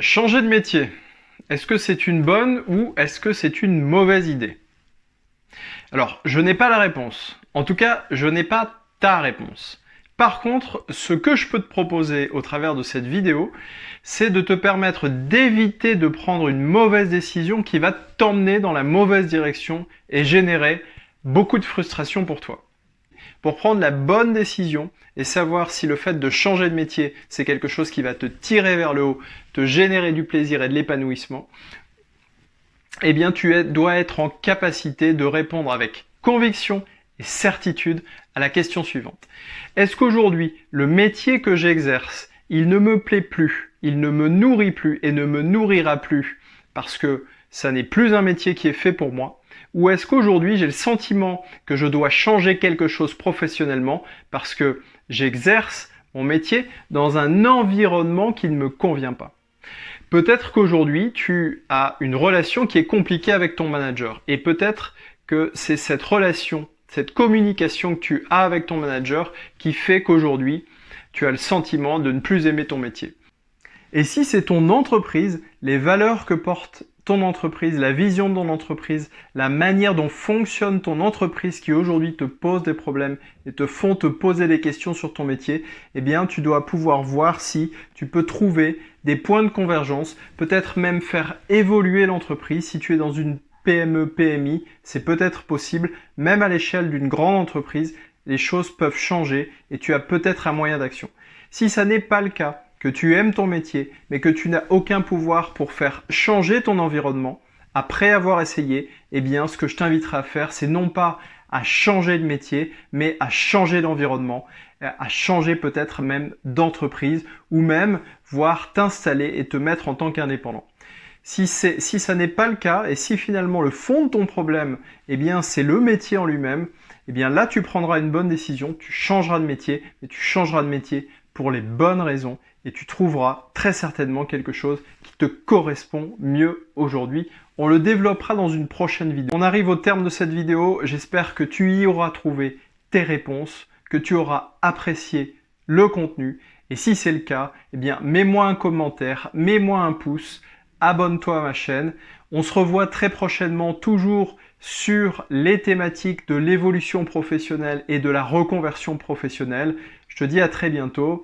Changer de métier, est-ce que c'est une bonne ou est-ce que c'est une mauvaise idée? Alors, je n'ai pas la réponse. En tout cas, je n'ai pas ta réponse. Par contre, ce que je peux te proposer au travers de cette vidéo, c'est de te permettre d'éviter de prendre une mauvaise décision qui va t'emmener dans la mauvaise direction et générer beaucoup de frustration pour toi. Pour prendre la bonne décision et savoir si le fait de changer de métier, c'est quelque chose qui va te tirer vers le haut, te générer du plaisir et de l'épanouissement, eh bien dois être en capacité de répondre avec conviction et certitude à la question suivante. Est-ce qu'aujourd'hui, le métier que j'exerce, il ne me plaît plus, il ne me nourrit plus et ne me nourrira plus parce que ça n'est plus un métier qui est fait pour moi? Ou est-ce qu'aujourd'hui, j'ai le sentiment que je dois changer quelque chose professionnellement parce que j'exerce mon métier dans un environnement qui ne me convient pas? Peut-être qu'aujourd'hui, tu as une relation qui est compliquée avec ton manager. Et peut-être que c'est cette relation, cette communication que tu as avec ton manager qui fait qu'aujourd'hui, tu as le sentiment de ne plus aimer ton métier. Et si c'est ton entreprise, les valeurs que porte ton entreprise, la vision de ton entreprise, la manière dont fonctionne ton entreprise qui aujourd'hui te pose des problèmes et te font te poser des questions sur ton métier, eh bien tu dois pouvoir voir si tu peux trouver des points de convergence, peut-être même faire évoluer l'entreprise. Si tu es dans une PME, PMI, c'est peut-être possible, même à l'échelle d'une grande entreprise, les choses peuvent changer et tu as peut-être un moyen d'action. Si ça n'est pas le cas, que tu aimes ton métier, mais que tu n'as aucun pouvoir pour faire changer ton environnement, après avoir essayé, eh bien, ce que je t'inviterai à faire, c'est non pas à changer de métier, mais à changer d'environnement, à changer peut-être même d'entreprise, ou même voir t'installer et te mettre en tant qu'indépendant. Si ça n'est pas le cas, et si finalement le fond de ton problème, eh bien, c'est le métier en lui-même, eh bien là, tu prendras une bonne décision, tu changeras de métier, mais tu changeras de métier pour les bonnes raisons et tu trouveras très certainement quelque chose qui te correspond mieux aujourd'hui. On le développera dans une prochaine vidéo. On arrive au terme de cette vidéo. J'espère que tu y auras trouvé tes réponses, que tu auras apprécié le contenu. Et si c'est le cas, eh bien, mets-moi un commentaire, mets-moi un pouce, abonne-toi à ma chaîne. On se revoit très prochainement toujours sur les thématiques de l'évolution professionnelle et de la reconversion professionnelle. Je te dis à très bientôt.